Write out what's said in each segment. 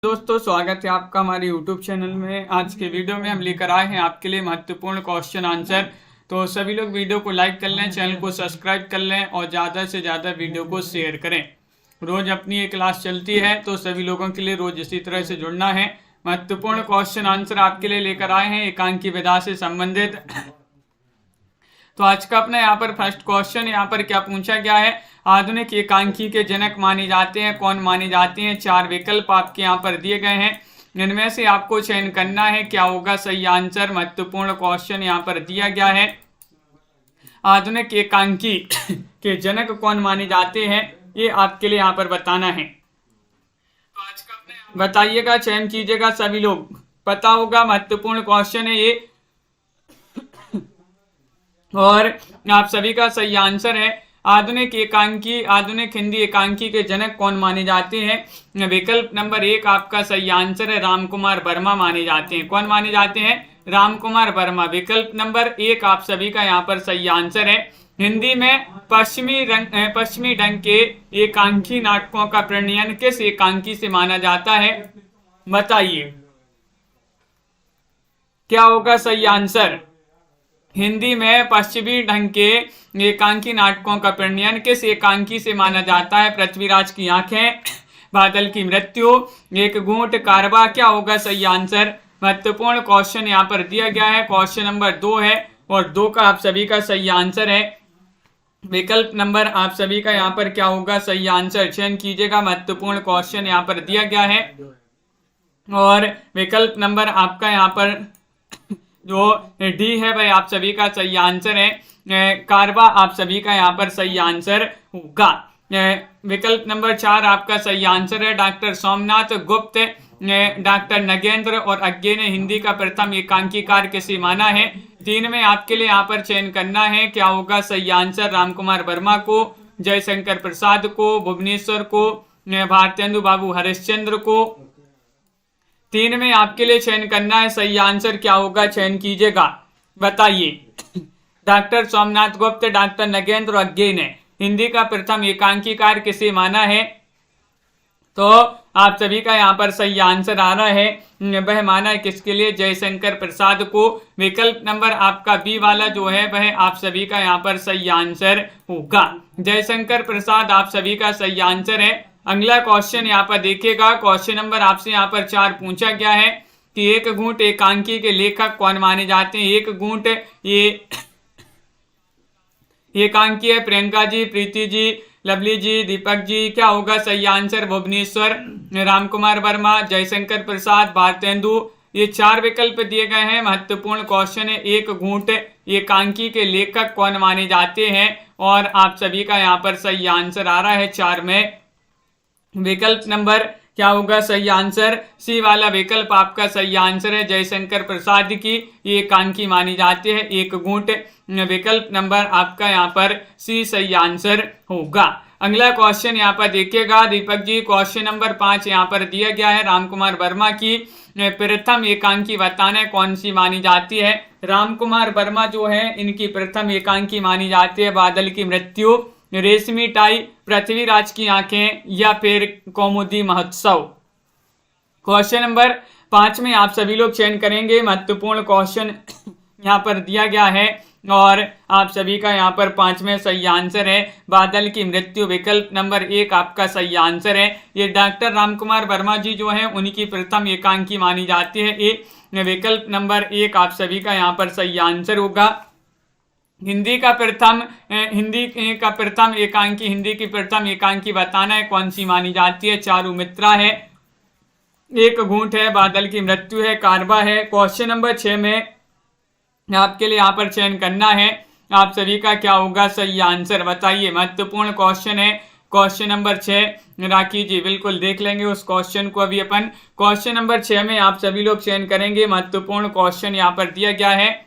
दोस्तों स्वागत है आपका हमारे YouTube चैनल में। आज के वीडियो में हम लेकर आए हैं आपके लिए महत्वपूर्ण क्वेश्चन आंसर। तो सभी लोग वीडियो को लाइक कर लें, चैनल को सब्सक्राइब कर लें और ज़्यादा से ज़्यादा वीडियो को शेयर करें। रोज़ अपनी ये क्लास चलती है तो सभी लोगों के लिए रोज़ इसी तरह से जुड़ना है। महत्वपूर्ण क्वेश्चन आंसर आपके लिए लेकर आए हैं एकांकी विधा से संबंधित। तो आज का अपना यहाँ पर फर्स्ट क्वेश्चन यहाँ पर क्या पूछा गया है, आधुनिक एकांकी के जनक माने जाते हैं, कौन माने जाते हैं। चार विकल्प आपके यहाँ पर दिए गए हैं, इनमें से आपको चयन करना है क्या होगा सही आंसर। महत्वपूर्ण क्वेश्चन यहाँ पर दिया गया है, आधुनिक एकांकी के जनक कौन माने जाते हैं, ये आपके लिए यहाँ पर बताना है। तो आज का अपने बताइएगा, चयन कीजिएगा, सभी लोग पता होगा महत्वपूर्ण क्वेश्चन है ये और आप सभी का सही आंसर है आधुनिक एकांकी, आधुनिक हिंदी एकांकी के जनक कौन माने जाते हैं। विकल्प नंबर 1 आपका सही आंसर है, राम कुमार वर्मा माने जाते हैं। कौन माने जाते हैं? राम कुमार वर्मा। विकल्प नंबर 1 आप सभी का यहाँ पर सही आंसर है। हिंदी में पश्चिमी ढंग के एकांकी नाटकों का प्रणयन किस एकांकी से माना जाता है, बताइए क्या होगा सही आंसर। हिंदी में पश्चिमी ढंग के एकांकी नाटकों का प्रणयन किस एकांकी से माना जाता है। पृथ्वीराज की आंखें, बादल की मृत्यु, एक घूंट, कारवा, क्या होगा सही आंसर। महत्वपूर्ण क्वेश्चन यहाँ पर दिया गया है, क्वेश्चन नंबर 2 है और 2 का आप सभी का सही आंसर है। विकल्प नंबर आप सभी का यहाँ पर क्या होगा सही आंसर, चयन कीजिएगा। महत्वपूर्ण क्वेश्चन यहाँ पर दिया गया है और विकल्प नंबर आपका यहाँ पर जो डी है भाई आप सभी का सही आंसर है। कारवा आप सभी का यहाँ पर सही आंसर होगा। विकल्प नंबर 4 आपका सही आंसर है। डॉक्टर सोमनाथ गुप्त, डॉक्टर नगेंद्र और अज्ञे ने हिंदी का प्रथम एकांकीकार किसे माना है। 3 में आपके लिए यहाँ पर चयन करना है क्या होगा सही आंसर। राम कुमार वर्मा को, जयशंकर प्रसाद को, भुवनेश्वर को, भारतेंदु बाबू हरिश्चंद्र को। 3 में आपके लिए चयन करना है, सही आंसर क्या होगा चयन कीजिएगा, बताइए। डॉक्टर सोमनाथ गुप्त, डॉक्टर नगेंद्र और अज्ञे ने हिंदी का प्रथम एकांकीकार किसे माना है। तो आप सभी का यहाँ पर सही आंसर आ रहा है, वह माना है किसके लिए, जयशंकर प्रसाद को। विकल्प नंबर आपका बी वाला जो है वह आप सभी का यहाँ पर सही आंसर होगा। जयशंकर प्रसाद आप सभी का सही आंसर है। अगला क्वेश्चन यहाँ पर देखिएगा, क्वेश्चन नंबर आपसे यहाँ पर 4 पूछा गया है कि एक घूंट एकांकी के लेखक कौन माने जाते हैं। एक घूंट ये एकांकी है प्रियंका जी, प्रीति जी, लवली जी, दीपक जी, क्या होगा सही आंसर। भुवनेश्वर, राम कुमार वर्मा, जयशंकर प्रसाद, भारतेंदु, ये 4 विकल्प दिए गए हैं। महत्वपूर्ण क्वेश्चन है, एक घूंट एकांकी के लेखक कौन माने जाते हैं और आप सभी का यहाँ पर सही आंसर आ रहा है 4 में। विकल्प नंबर क्या होगा सही आंसर, सी वाला विकल्प आपका सही आंसर है। जयशंकर प्रसाद की ये एकांकी मानी जाती है एक घूंट। विकल्प नंबर आपका यहाँ पर सी सही आंसर होगा। अगला क्वेश्चन यहाँ पर देखिएगा दीपक जी, क्वेश्चन नंबर 5 यहाँ पर दिया गया है, राम कुमार वर्मा की प्रथम एकांकी बताना है कौन सी मानी जाती है। राम कुमार वर्मा जो है इनकी प्रथम एकांकी मानी जाती है बादल की मृत्यु, रेशमी टाई, पृथ्वीराज की आंखें या फिर कौमुदी महोत्सव। क्वेश्चन नंबर 5 में आप सभी लोग चयन करेंगे। महत्वपूर्ण क्वेश्चन यहाँ पर दिया गया है और आप सभी का यहाँ पर 5 में सही आंसर है बादल की मृत्यु। विकल्प नंबर 1 आपका सही आंसर है। ये डॉक्टर राम कुमार वर्मा जी जो है उनकी प्रथम एकांकी मानी जाती है। ये विकल्प नंबर 1 आप सभी का यहाँ पर सही आंसर होगा। हिंदी की प्रथम एकांकी बताना है कौन सी मानी जाती है। चारुमित्रा है, एक घूंट है, बादल की मृत्यु है, कारवा है। क्वेश्चन नंबर 6 में आपके लिए यहाँ पर चयन करना है, आप सभी का क्या होगा सही आंसर, बताइए। महत्वपूर्ण क्वेश्चन है क्वेश्चन नंबर 6। राखी जी बिल्कुल देख लेंगे उस क्वेश्चन को अभी अपन। क्वेश्चन नंबर 6 में आप सभी लोग चयन करेंगे। महत्वपूर्ण क्वेश्चन यहाँ पर दिया गया है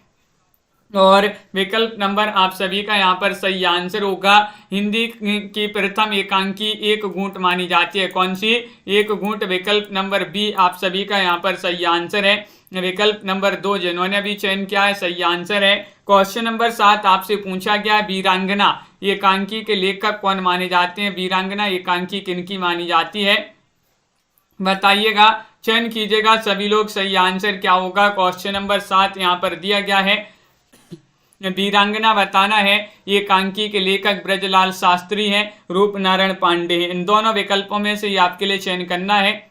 और विकल्प नंबर आप सभी का यहाँ पर सही आंसर होगा। हिंदी की प्रथम एकांकी एक घूंट मानी जाती है, कौन सी, एक घूंट। विकल्प नंबर बी आप सभी का यहाँ पर सही आंसर है। विकल्प नंबर 2 जिन्होंने भी चयन किया है सही आंसर है। क्वेश्चन नंबर 7 आपसे पूछा गया है, वीरांगना एकांकी के लेखक कौन माने जाते हैं। वीरांगना एकांकी किनकी मानी जाती है, बताइएगा। चयन कीजिएगा सभी लोग। सही आंसर क्या होगा? क्वेश्चन नंबर 7 यहाँ पर दिया गया है। वीरांगना बताना है, ये कांकी के लेखक ब्रजलाल शास्त्री हैं, रूपनारायण पांडे हैं। इन दोनों विकल्पों में से ये आपके लिए चयन करना है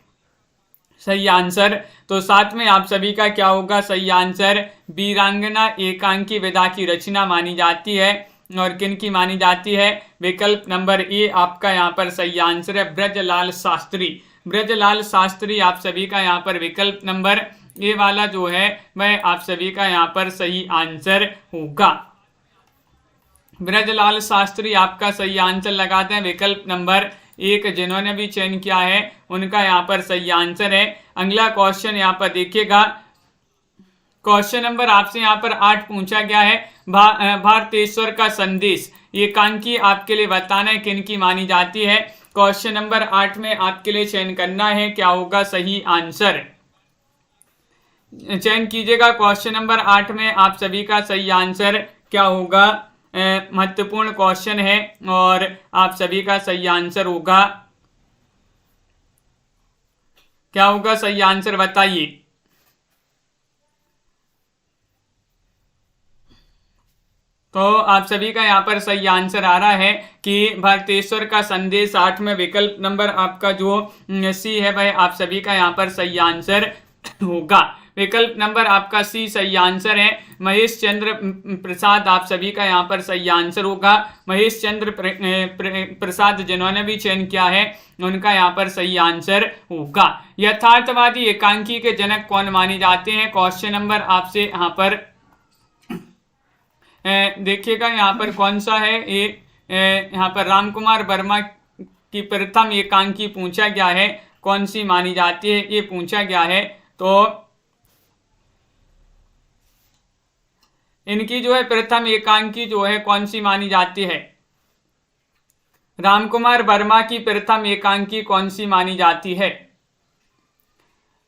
सही आंसर। तो साथ में आप सभी का क्या होगा? सही आंसर वीरांगना एकांकी विधा की रचना मानी जाती है। और किन की मानी जाती है? विकल्प नंबर ए आपका यहाँ पर सही आंसर है, ब्रजलाल शास्त्री। ब्रजलाल शास्त्री आप सभी का यहाँ पर विकल्प नंबर ए वाला जो है वह आप सभी का यहाँ पर सही आंसर होगा। ब्रजलाल शास्त्री आपका सही आंसर लगाते हैं विकल्प नंबर 1। जिन्होंने भी चयन किया है उनका यहाँ पर सही आंसर है। अगला क्वेश्चन यहाँ पर देखिएगा, क्वेश्चन नंबर आपसे यहाँ पर 8 पूछा गया है। भारतेश्वर का संदेश एकांकी आपके लिए बताना है किन की मानी जाती है। क्वेश्चन नंबर 8 में आपके लिए चयन करना है, क्या होगा सही आंसर? चयन कीजिएगा। क्वेश्चन नंबर 8 में आप सभी का सही आंसर क्या होगा? महत्वपूर्ण क्वेश्चन है और आप सभी का सही आंसर होगा, क्या होगा सही आंसर बताइए। तो आप सभी का यहाँ पर सही आंसर आ रहा है कि भारतेश्वर का संदेश 8 में विकल्प नंबर आपका जो सी है वह आप सभी का यहाँ पर सही आंसर होगा। विकल्प नंबर आपका सी सही आंसर है। महेश चंद्र प्रसाद आप सभी का यहाँ पर सही आंसर होगा। महेश चंद्र प्रसाद जिन्होंने भी चयन किया है उनका यहाँ पर सही आंसर होगा। यथार्थवादी एकांकी के जनक कौन माने जाते हैं? क्वेश्चन नंबर आपसे यहाँ पर देखिएगा यहाँ पर कौन सा है ये, यहाँ पर रामकुमार वर्मा की प्रथम एकांकी पूछा गया है, कौन सी मानी जाती है ये पूछा गया है। तो इनकी जो है प्रथम एकांकी जो है कौन सी मानी जाती है? रामकुमार वर्मा की प्रथम एकांकी कौन सी मानी जाती है?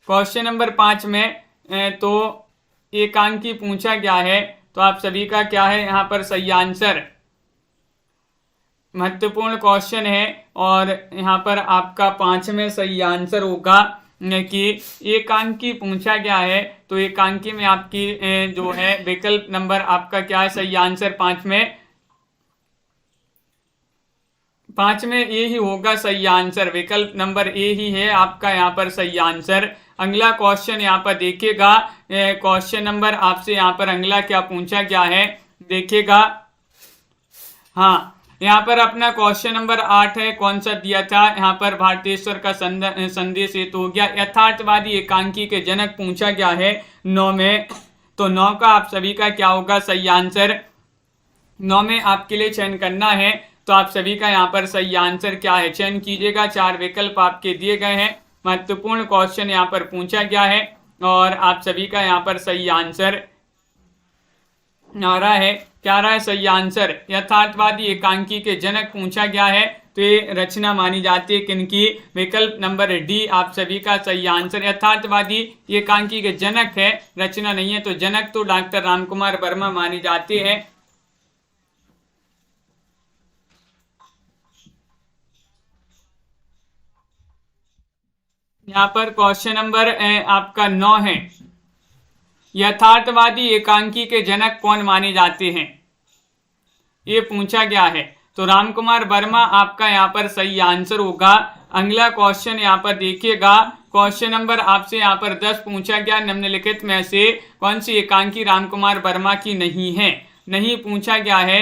क्वेश्चन नंबर 5 में तो एकांकी पूछा गया है, तो आप सभी का क्या है यहाँ पर सही आंसर? महत्वपूर्ण क्वेश्चन है और यहाँ पर आपका 5 में सही आंसर होगा कि एकांकी पूछा गया है। तो एकांकी में आपकी जो है विकल्प नंबर आपका क्या है सही आंसर? 5 में ए ही होगा सही आंसर। विकल्प नंबर ए ही है आपका यहाँ पर सही आंसर। अगला क्वेश्चन यहाँ पर देखिएगा, क्वेश्चन नंबर आपसे यहाँ पर अगला क्या पूछा गया है देखिएगा। हाँ, यहाँ पर अपना क्वेश्चन नंबर 8 है, कौन सा दिया था यहाँ पर? भारतेश्वर का संदेश ये तो हो गया। यथार्थवादी एकांकी के जनक पूछा गया है 9 में, तो 9 का आप सभी का क्या होगा सही आंसर? 9 में आपके लिए चयन करना है, तो आप सभी का यहाँ पर सही आंसर क्या है? चयन कीजिएगा। 4 विकल्प आपके दिए गए हैं। महत्वपूर्ण क्वेश्चन यहाँ पर पूछा गया है और आप सभी का यहाँ पर सही आंसर आ रहा है, क्या रहा है सही आंसर? यथार्थवादी एकांकी के जनक पूछा गया है, तो ये रचना मानी जाती है किनकी? विकल्प नंबर डी आप सभी का सही आंसर। यथार्थवादी एकांकी के जनक है, रचना नहीं है, तो जनक तो डॉक्टर रामकुमार वर्मा मानी जाती है। यहाँ पर क्वेश्चन नंबर आपका 9 है, यथार्थवादी एकांकी के जनक कौन माने जाते हैं, ये पूछा गया है। तो रामकुमार वर्मा आपका यहाँ पर सही आंसर होगा। अगला क्वेश्चन यहाँ पर देखिएगा, क्वेश्चन नंबर आपसे यहाँ पर 10 पूछा गया। निम्नलिखित में से कौन सी एकांकी रामकुमार वर्मा की नहीं है? नहीं पूछा गया है।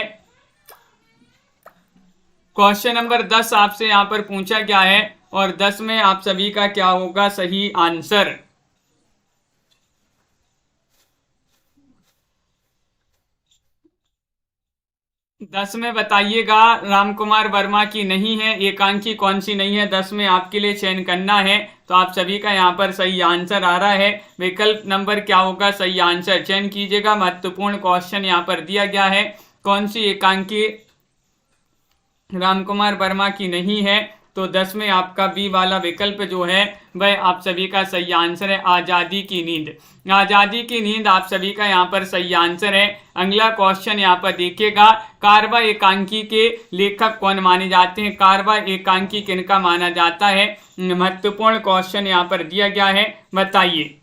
क्वेश्चन नंबर 10 आपसे यहाँ पर पूछा गया है और 10 में आप सभी का क्या होगा सही आंसर? दस में बताइएगा रामकुमार वर्मा की नहीं है, एकांकी कौन सी नहीं है? 10 में आपके लिए चयन करना है, तो आप सभी का यहाँ पर सही आंसर आ रहा है। विकल्प नंबर क्या होगा सही आंसर? चयन कीजिएगा। महत्वपूर्ण क्वेश्चन यहाँ पर दिया गया है, कौन सी एकांकी रामकुमार वर्मा की नहीं है? तो 10 में आपका बी वाला विकल्प जो है वह आप सभी का सही आंसर है, आज़ादी की नींद। आज़ादी की नींद आप सभी का यहाँ पर सही आंसर है। अगला क्वेश्चन यहाँ पर देखिएगा, कारवा एकांकी के लेखक कौन माने जाते हैं? कारवा एकांकी किनका माना जाता है? महत्वपूर्ण क्वेश्चन यहाँ पर दिया गया है, बताइए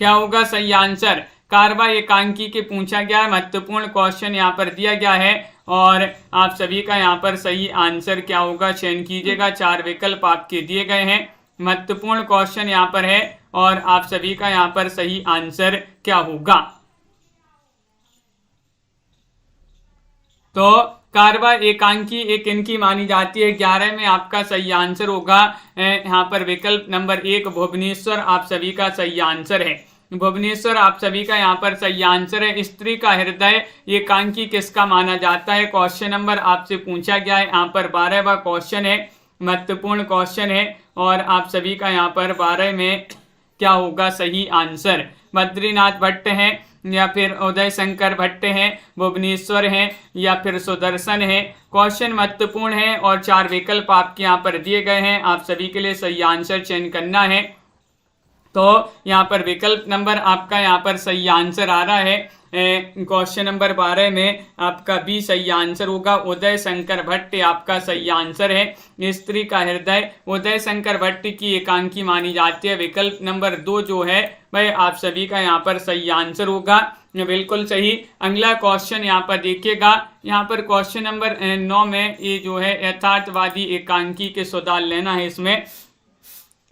क्या होगा सही आंसर? कारवा एकांकी के पूछा गया है, महत्वपूर्ण क्वेश्चन यहाँ पर दिया गया है और आप सभी का यहाँ पर सही आंसर क्या होगा चयन कीजिएगा। 4 विकल्प आपके दिए गए हैं, महत्वपूर्ण क्वेश्चन यहाँ पर है और आप सभी का यहाँ पर सही आंसर क्या होगा? तो कारवा एकांकी एक इनकी मानी जाती है। 11 में आपका सही आंसर होगा यहाँ पर विकल्प नंबर 1 भुवनेश्वर आप सभी का सही आंसर है। भुवनेश्वर आप सभी का यहाँ पर सही आंसर है। स्त्री का हृदय एकांकी किसका माना जाता है? क्वेश्चन नंबर आपसे पूछा गया है, यहाँ पर 12वां क्वेश्चन है, महत्वपूर्ण क्वेश्चन है और आप सभी का यहाँ पर 12 में क्या होगा सही आंसर? बद्रीनाथ भट्ट है या फिर उदय शंकर भट्ट हैं, भुवनेश्वर हैं या फिर सुदर्शन है। क्वेश्चन महत्वपूर्ण है और 4 विकल्प आपके यहाँ पर दिए गए हैं, आप सभी के लिए सही आंसर चयन करना है। तो यहाँ पर विकल्प नंबर आपका यहाँ पर सही आंसर आ रहा है। क्वेश्चन नंबर 12 में आपका बी सही आंसर होगा, उदय शंकर भट्ट आपका सही आंसर है। स्त्री का हृदय उदय शंकर भट्ट की एकांकी मानी जाती है। विकल्प नंबर 2 जो है वह आप सभी का यहाँ पर सही आंसर होगा, बिल्कुल सही। अगला क्वेश्चन यहाँ पर देखिएगा, यहाँ पर क्वेश्चन नंबर 9 में ये जो है यथार्थवादी एकांकी के सुधार लेना है। इसमें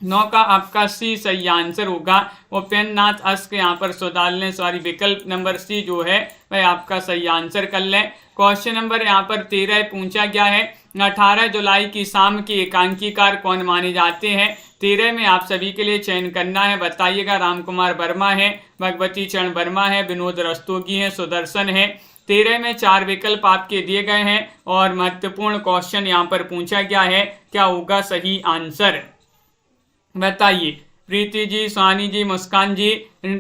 9 का आपका सी सही आंसर होगा। उपेन्द्रनाथ अश्क यहाँ पर सुधार लें, सॉरी विकल्प नंबर सी जो है वह आपका सही आंसर कर लें। क्वेश्चन नंबर यहाँ पर 13 पूछा गया है, 18 जुलाई की शाम के एकांकीकार कौन माने जाते हैं? 13 में आप सभी के लिए चयन करना है, बताइएगा। राम कुमार वर्मा है, भगवती चरण वर्मा है, विनोद रस्तोगी है, सुदर्शन है। 13 में 4 विकल्प आपके दिए गए हैं और महत्वपूर्ण क्वेश्चन यहाँ पर पूछा गया है, क्या होगा सही आंसर? बताइए प्रीति जी, सोहानी जी, मुस्कान जी,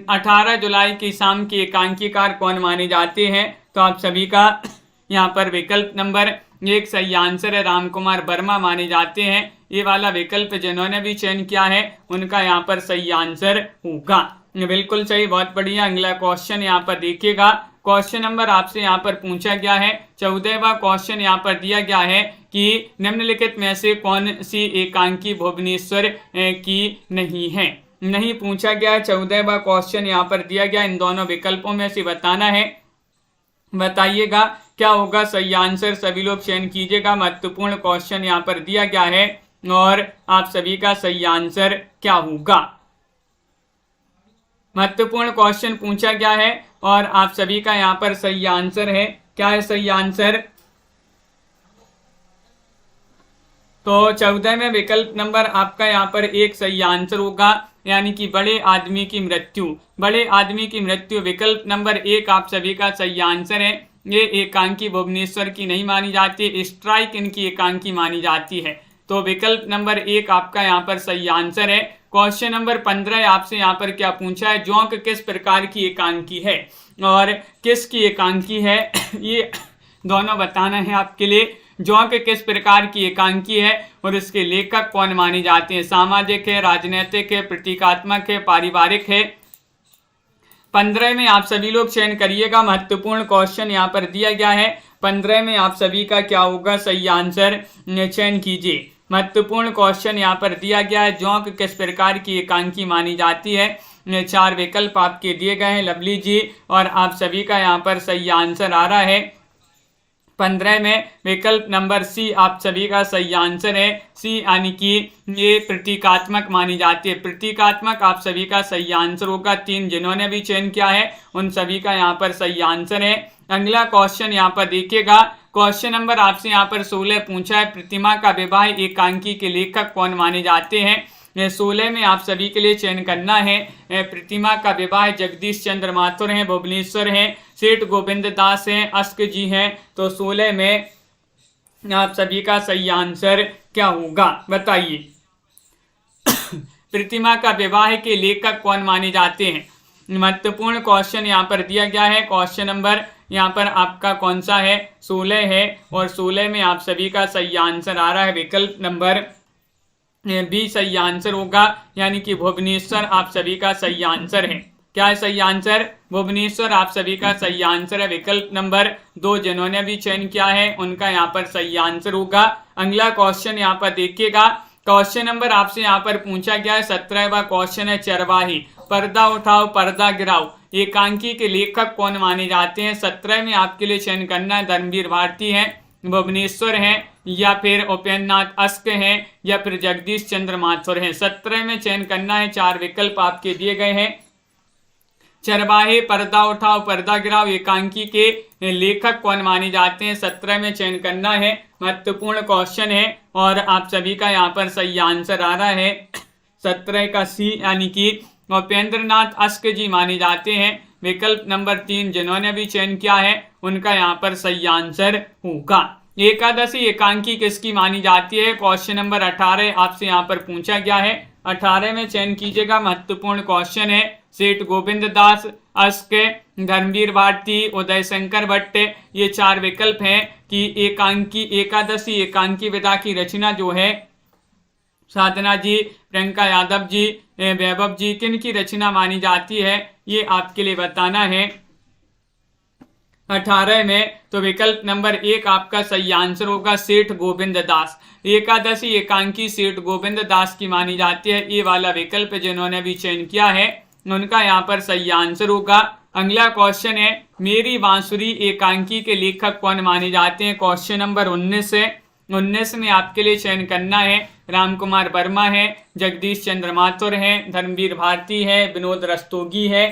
18 जुलाई की शाम के एकांकीकार कौन माने जाते हैं? तो आप सभी का यहाँ पर विकल्प नंबर 1 सही आंसर है, राम कुमार वर्मा माने जाते हैं। ये वाला विकल्प जिन्होंने भी चयन किया है उनका यहाँ पर सही आंसर होगा, बिल्कुल सही, बहुत बढ़िया। अगला क्वेश्चन यहाँ पर देखिएगा, क्वेश्चन नंबर आपसे यहाँ पर पूछा गया है, 14वां क्वेश्चन यहाँ पर दिया गया है कि निम्नलिखित में से कौन सी एकांकी भुवनेश्वर की नहीं है? नहीं पूछा गया है, 14वां क्वेश्चन यहाँ पर दिया गया, इन दोनों विकल्पों में से बताना है, बताइएगा क्या होगा सही आंसर। सभी लोग चयन कीजिएगा, महत्वपूर्ण क्वेश्चन यहाँ पर दिया गया है और आप सभी का सही आंसर क्या होगा? महत्वपूर्ण क्वेश्चन पूछा गया है और आप सभी का यहाँ पर सही आंसर है, क्या है सही आंसर? तो 14 में विकल्प नंबर आपका यहाँ पर 1 सही आंसर होगा, यानी कि बड़े आदमी की मृत्यु। बड़े आदमी की मृत्यु विकल्प नंबर 1 आप सभी का सही आंसर है। ये एकांकी भुवनेश्वर की नहीं मानी जाती, स्ट्राइक इनकी एकांकी मानी जाती है। तो विकल्प नंबर 1 आपका यहाँ पर सही आंसर है। क्वेश्चन नंबर 15 आपसे यहाँ पर क्या पूछा है, जोंक किस प्रकार की एकांकी है और किसकी एकांकी है? ये दोनों बताना है आपके लिए। जोंक किस प्रकार की एकांकी है और इसके लेखक कौन माने जाते हैं? सामाजिक है, राजनीतिक है, प्रतीकात्मक है, पारिवारिक है। 15 में आप सभी लोग चयन करिएगा, महत्वपूर्ण क्वेश्चन यहाँ पर दिया गया है। 15 में आप सभी का क्या होगा सही आंसर, चयन कीजिए। महत्वपूर्ण क्वेश्चन यहाँ पर दिया गया है, जोंक किस प्रकार की एकांकी मानी जाती है। 4 विकल्प आपके दिए गए हैं लवली जी और आप सभी का यहाँ पर सही आंसर आ रहा है 15 में विकल्प नंबर सी आप सभी का सही आंसर है। सी यानी कि ये प्रतीकात्मक मानी जाती है। प्रतीकात्मक आप सभी का सही आंसर होगा। 3 जिन्होंने भी चयन किया है उन सभी का यहाँ पर सही आंसर है। अगला क्वेश्चन यहाँ पर देखिएगा, क्वेश्चन नंबर आपसे यहाँ पर 16 पूछा है, प्रतिमा का विवाह एकांकी के लेखक कौन माने जाते हैं। 16 में आप सभी के लिए चयन करना है। प्रतिमा का विवाह जगदीश चंद्र माथुर हैं, भुवनेश्वर हैं, सेठ गोविंद दास हैं, अश्क जी हैं। तो 16 में आप सभी का सही आंसर क्या होगा बताइए। प्रतिमा का विवाह के लेखक कौन माने जाते हैं। महत्वपूर्ण क्वेश्चन यहाँ पर दिया गया है। क्वेश्चन नंबर यहाँ पर आपका कौन सा है, 16 है, और 16 में आप सभी का सही आंसर आ रहा है विकल्प नंबर बी सही आंसर होगा, यानी कि भुवनेश्वर आप सभी का सही आंसर है। क्या है सही आंसर, भुवनेश्वर आप सभी का सही आंसर है। विकल्प नंबर 2 जिन्होंने भी चयन किया है उनका यहाँ पर सही आंसर होगा। अगला क्वेश्चन यहाँ पर देखिएगा, क्वेश्चन नंबर आपसे यहाँ पर पूछा गया है 17वां क्वेश्चन है चरवाही, पर्दा उठाओ पर्दा गिराओ, एकांकी के लेखक कौन माने जाते हैं। 17 में आपके लिए चयन करना है, धर्मवीर भारती है, भुवनेश्वर है, या फिर उपेंद्र नाथ अस्क है, या फिर जगदीश चंद्र माथुर है। 17 में चयन करना है, 4 विकल्प आपके दिए गए हैं। चरवाहे, पर्दा उठाओ पर्दा गिराओ, एकांकी के लेखक कौन माने जाते हैं। 17 में चयन करना है, महत्वपूर्ण क्वेश्चन है और आप सभी का यहाँ पर सही आंसर आ रहा है 17 का सी, यानी कि उपेंद्र नाथ अस्क जी माने जाते हैं। विकल्प नंबर 3 जिन्होंने भी चयन किया है उनका यहाँ पर सही आंसर होगा। एकादशी एकांकी किसकी मानी जाती है। क्वेश्चन नंबर 18 आपसे यहाँ पर पूछा गया है, 18 में चयन कीजिएगा, महत्वपूर्ण क्वेश्चन है। सेठ गोविंद दास अस्क, धर्मवीर भारती, उदय शंकर भट्ट, ये 4 विकल्प हैं कि एकांकी एकादशी एकांकी विधा की रचना जो है साधना जी, प्रियंका यादव जी, वैभव जी, किन की रचना मानी जाती है, ये आपके लिए बताना है 18 में। तो विकल्प नंबर 1 आपका सही आंसर होगा, सेठ गोविंद दास। एकादशी एकांकी सेठ गोविंद दास की मानी जाती है, ये वाला विकल्प जिन्होंने भी चयन किया है उनका यहाँ पर सही आंसर होगा। अगला क्वेश्चन है, मेरी बांसुरी एकांकी के लेखक कौन माने जाते हैं। क्वेश्चन नंबर 19 है, 19 में आपके लिए चयन करना है, राम कुमार वर्मा है, जगदीश चंद्र माथुर है, धर्मवीर भारती है, विनोद रस्तोगी है।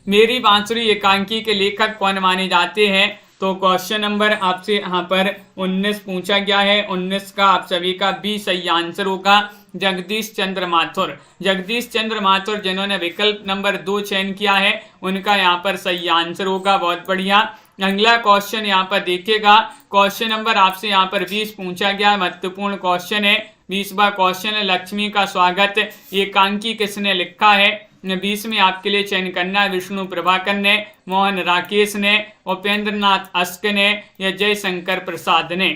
मेरी बांसुरी एकांकी के लेखक कौन माने जाते हैं। तो क्वेश्चन नंबर आपसे यहाँ पर 19 पूछा गया है, 19 का आप सभी का बी सही आंसर होगा, जगदीश चंद्र माथुर। जगदीश चंद्र माथुर जिन्होंने विकल्प नंबर 2 चयन किया है उनका यहाँ पर सही आंसर होगा। बहुत बढ़िया। अगला क्वेश्चन यहाँ पर देखिएगा, क्वेश्चन नंबर आपसे यहाँ पर 20 पूछा गया, महत्वपूर्ण क्वेश्चन है। 20वां क्वेश्चन है, लक्ष्मी का स्वागत एकांकी किसने लिखा है। 20 में आपके लिए चयन करना है, विष्णु प्रभाकर ने, मोहन राकेश ने, उपेंद्र नाथ अस्क ने, या जयशंकर प्रसाद ने।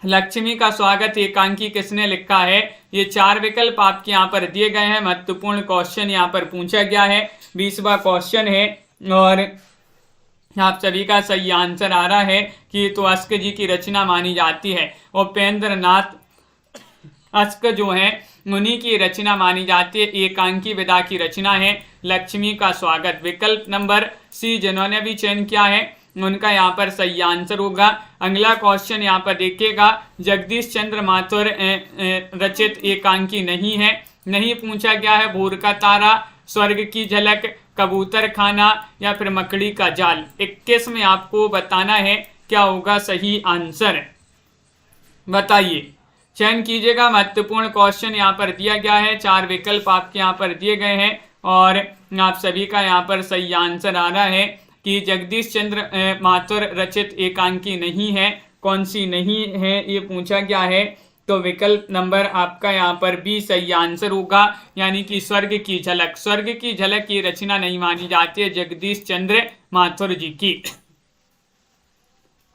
लक्ष्मी का स्वागत एकांकी किसने लिखा है। ये 4 विकल्प आपके यहाँ पर दिए गए हैं, महत्वपूर्ण क्वेश्चन यहाँ पर पूछा गया है, 20वां क्वेश्चन है और आप सभी का सही आंसर आ रहा है कि तो अस्क जी की रचना मानी जाती है। उपेंद्र नाथ अस्क जो है उन्हीं की रचना मानी जाती है, एकांकी विधा की रचना है लक्ष्मी का स्वागत। विकल्प नंबर सी जिन्होंने भी चयन किया है उनका यहाँ पर सही आंसर होगा। अगला क्वेश्चन यहाँ पर देखिएगा, जगदीश चंद्र माथुर रचित एकांकी नहीं है। नहीं पूछा गया है, भोर का तारा, स्वर्ग की झलक, कबूतर खाना, या फिर मकड़ी का जाल। 21 में आपको बताना है क्या होगा सही आंसर, बताइए, चयन कीजिएगा। महत्वपूर्ण क्वेश्चन यहाँ पर दिया गया है, 4 विकल्प आपके यहाँ पर दिए गए हैं और आप सभी का यहाँ पर सही आंसर आ रहा है कि जगदीश चंद्र माथुर रचित एकांकी नहीं है। कौन सी नहीं है ये पूछा गया है, तो विकल्प नंबर आपका यहाँ पर बी सही आंसर होगा, यानी कि स्वर्ग की झलक। स्वर्ग की झलक की रचना नहीं मानी जाती है जगदीश चंद्र माथुर जी की।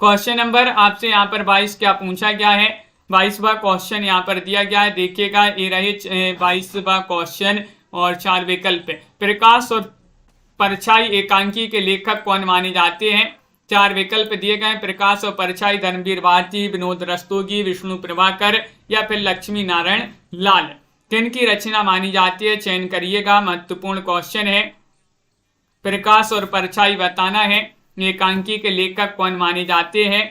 क्वेश्चन नंबर आपसे यहाँ पर 22 क्या पूछा गया है। 22वां क्वेश्चन यहाँ पर दिया गया है, देखिएगा, ये रहे 22वां क्वेश्चन और 4 विकल्प। प्रकाश और परछाई एकांकी के लेखक कौन माने जाते हैं। 4 विकल्प दिए गए, प्रकाश और परछाई धर्मवीर भारती, विनोद रस्तोगी, विष्णु प्रभाकर, या फिर लक्ष्मी नारायण लाल। किन की रचना मानी जाती है, चयन करिएगा। महत्वपूर्ण क्वेश्चन है, प्रकाश और परछाई बताना है, एकांकी के लेखक कौन माने जाते हैं।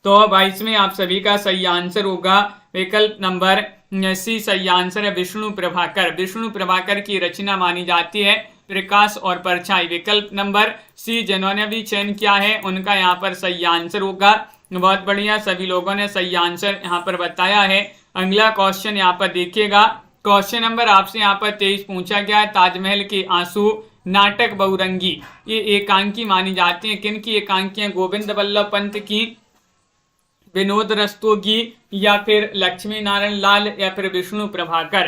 तो 22 में आप सभी का सही आंसर होगा, विकल्प नंबर सी सही आंसर है, विष्णु प्रभाकर। विष्णु प्रभाकर की रचना मानी जाती है प्रकाश और परछाई। विकल्प नंबर सी जिन्होंने भी चयन किया है उनका यहाँ पर सही आंसर होगा। बहुत बढ़िया, सभी लोगों ने सही आंसर यहाँ पर बताया है। अगला क्वेश्चन यहाँ पर देखिएगा, क्वेश्चन नंबर आपसे यहाँ पर 23 पूछा गया है, ताजमहल के आंसू नाटक बहुरंगी ये एकांकी मानी जाती है। किन की एकांकी है, गोविंद बल्लभ पंत की, विनोद रस्तोगी, या फिर लक्ष्मी नारायण लाल, या फिर विष्णु प्रभाकर।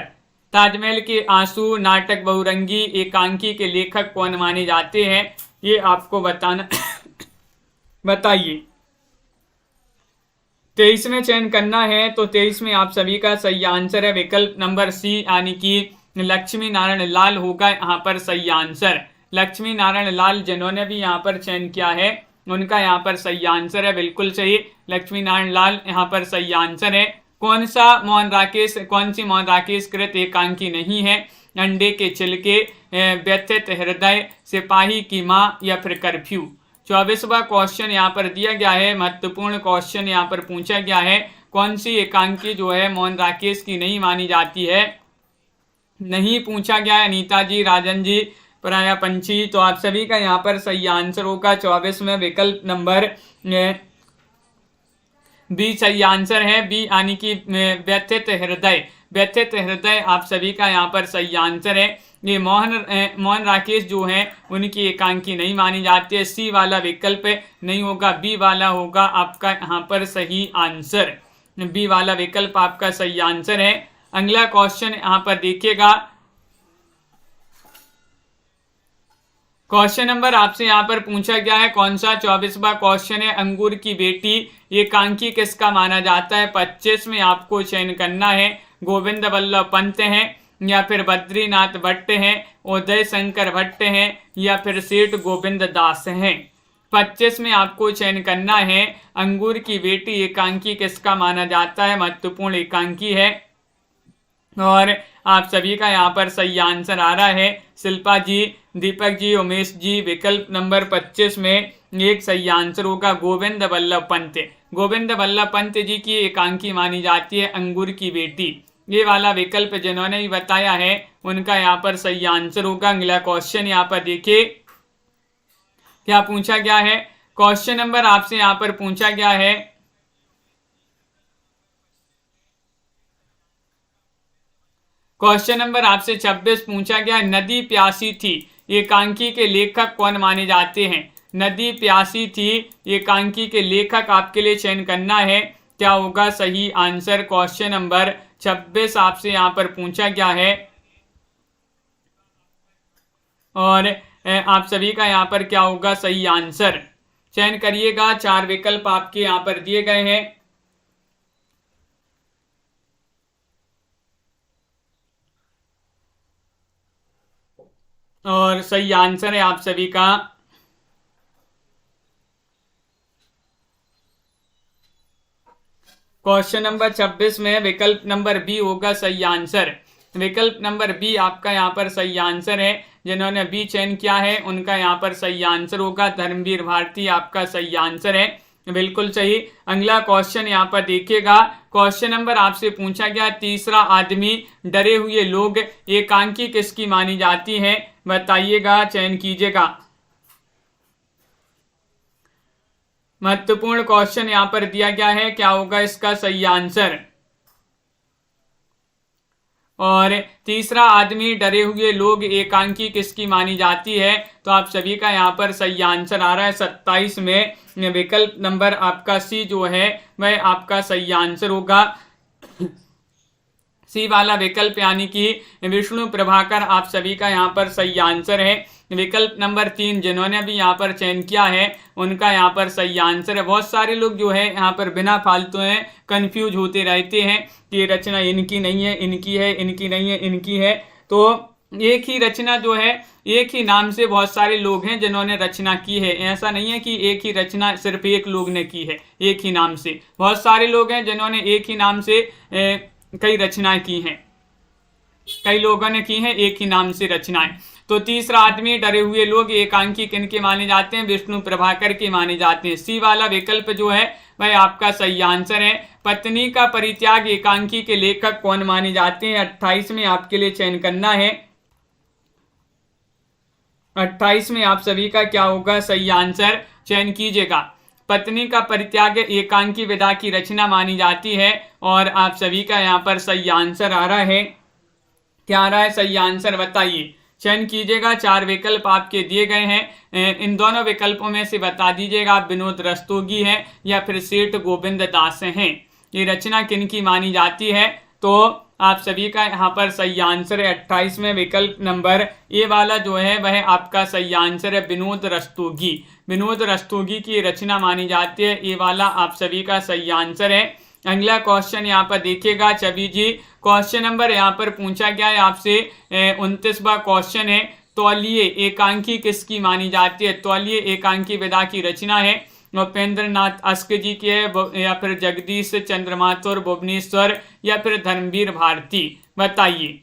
ताजमहल के आंसू नाटक बहुरंगी एकांकी के लेखक कौन माने जाते हैं। ये आपको बताना बताइए। 23 में चयन करना है तो 23 में आप सभी का सही आंसर है विकल्प नंबर सी, यानी कि लक्ष्मी नारायण लाल होगा यहाँ पर सही आंसर। लक्ष्मी नारायण लाल जिन्होंने भी यहाँ पर चयन किया है उनका यहाँ पर सही आंसर है, बिल्कुल सही, लक्ष्मी नारायण लाल यहाँ पर सही आंसर है। कौन सी मोहन राकेश कृत एकांकी नहीं है? अंडे के छिलके, व्यथित हृदय, सिपाही की माँ या फिर कर्फ्यू। 24वां क्वेश्चन यहाँ पर दिया गया है, महत्वपूर्ण क्वेश्चन यहाँ पर पूछा गया है, कौन सी एकांकी जो है मोहन राकेश की नहीं मानी जाती है? नहीं पूछा गया है अनीता जी, राजन जी, पराया पंछी। तो आप सभी का यहाँ पर सही आंसर होगा 24 में विकल्प नंबर बी सही आंसर है, बी यानी कि व्यथित हृदय। व्यथित हृदय आप सभी का यहाँ पर सही आंसर है। ये मोहन राकेश जो हैं उनकी एकांकी नहीं मानी जाती है। सी वाला विकल्प नहीं होगा, बी वाला होगा आपका यहाँ पर सही आंसर। बी वाला विकल्प आपका सही आंसर है। अगला क्वेश्चन यहाँ पर देखिएगा, क्वेश्चन नंबर आपसे यहाँ पर पूछा गया है कौन सा? 24वां क्वेश्चन है, अंगूर की बेटी एकांकी किसका माना जाता है? 25 में आपको चयन करना है, गोविंद बल्लभ पंत हैं या फिर बद्रीनाथ भट्ट हैं, उदय शंकर भट्ट हैं या फिर सेठ गोविंद दास हैं। 25 में आपको चयन करना है, अंगूर की बेटी एकांकी किसका माना जाता है? महत्वपूर्ण एकांकी है और आप सभी का यहाँ पर सही आंसर आ रहा है। शिल्पा जी, दीपक जी, उमेश जी, विकल्प नंबर 25 में एक सही आंसर होगा गोविंद बल्लभ पंत। गोविंद बल्लभ पंत जी की एकांकी मानी जाती है अंगूर की बेटी। ये वाला विकल्प जिन्होंने भी बताया है उनका यहाँ पर सही आंसर होगा। अगला क्वेश्चन यहाँ पर देखिए क्या पूछा गया है। क्वेश्चन नंबर आपसे यहाँ पर पूछा गया है, क्वेश्चन नंबर आपसे 26 पूछा गया, नदी प्यासी थी एकांकी के लेखक कौन माने जाते हैं? नदी प्यासी थी एकांकी के लेखक आपके लिए चयन करना है, क्या होगा सही आंसर? क्वेश्चन नंबर 26 आपसे यहाँ पर पूछा गया है और आप सभी का यहाँ पर क्या होगा सही आंसर? चयन करिएगा, 4 विकल्प आपके यहाँ पर दिए गए हैं। और सही आंसर है आप सभी का क्वेश्चन नंबर 26 में विकल्प नंबर बी होगा सही आंसर। विकल्प नंबर बी आपका यहाँ पर सही आंसर है। जिन्होंने बी चयन किया है उनका यहाँ पर सही आंसर होगा धर्मवीर भारती, आपका सही आंसर है, बिल्कुल सही। अगला क्वेश्चन यहाँ पर देखिएगा, क्वेश्चन नंबर आपसे पूछा गया, तीसरा आदमी, डरे हुए लोग एकांकी किसकी मानी जाती है? बताइएगा, चयन कीजिएगा। महत्वपूर्ण क्वेश्चन यहाँ पर दिया गया है, क्या होगा इसका सही आंसर? और तीसरा आदमी, डरे हुए लोग एकांकी किसकी मानी जाती है? तो आप सभी का यहाँ पर सही आंसर आ रहा है 27 में विकल्प नंबर आपका सी जो है वह आपका सही आंसर होगा। सी वाला विकल्प यानी कि विष्णु प्रभाकर आप सभी का यहाँ पर सही आंसर है। विकल्प नंबर 3 जिन्होंने भी यहाँ पर चयन किया है उनका यहाँ पर सही आंसर है। बहुत सारे लोग जो है यहाँ पर बिना फालतू में कंफ्यूज होते रहते हैं कि ये रचना इनकी नहीं है, इनकी है, इनकी नहीं है, इनकी है। तो एक ही रचना जो है, एक ही नाम से बहुत सारे लोग हैं जिन्होंने रचना की है। ऐसा नहीं है कि एक ही रचना सिर्फ एक लोग ने की है, एक ही नाम से बहुत सारे लोग हैं जिन्होंने एक ही नाम से कई रचनाएं की हैं, कई लोगों ने की हैं एक ही नाम से रचनाएं। तो तीसरा आदमी, डरे हुए लोग एकांकी किनके माने जाते हैं? विष्णु प्रभाकर के माने जाते हैं। सी वाला विकल्प जो है वह आपका सही आंसर है। पत्नी का परित्याग एकांकी के लेखक कौन माने जाते हैं? 28 में आपके लिए चयन करना है। 28 में आप सभी का क्या होगा सही आंसर? चयन कीजिएगा। पत्नी का परित्याग एकांकी विधा की रचना मानी जाती है और आप सभी का यहाँ पर सही आंसर आ रहा है। क्या आ रहा है सही आंसर बताइए, चयन कीजिएगा। 4 विकल्प आपके दिए गए हैं, इन दोनों विकल्पों में से बता दीजिएगा आप विनोद रस्तोगी हैं या फिर सेठ गोविंद दास हैं। ये रचना किनकी मानी जाती है? तो आप सभी का यहाँ पर सही आंसर है 28 में विकल्प नंबर ए वाला जो है वह आपका सही आंसर है विनोद रस्तोगी। विनोद रस्तोगी की रचना मानी जाती है, ये वाला आप सभी का सही आंसर है। अगला क्वेश्चन यहाँ पर देखिएगा छवि जी, क्वेश्चन नंबर यहाँ पर पूछा गया है आपसे 29वां क्वेश्चन है, तौलिए एकांकी किसकी मानी जाती है? तौलिए एकांकी विधा की रचना है उपेंद्र नाथ अस्क जी की है, या फिर जगदीश चंद्र माथुर भुवनेश्वर, या फिर धर्मवीर भारती, बताइए।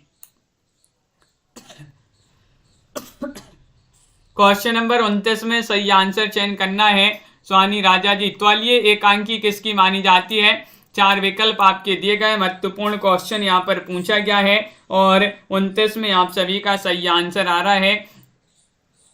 क्वेश्चन नंबर 29 में सही आंसर चयन करना है स्वानी राजा जी। तौलिए एकांकी किसकी मानी जाती है? 4 विकल्प आपके दिए गए, महत्वपूर्ण क्वेश्चन यहाँ पर पूछा गया है और 29 में आप सभी का सही आंसर आ रहा है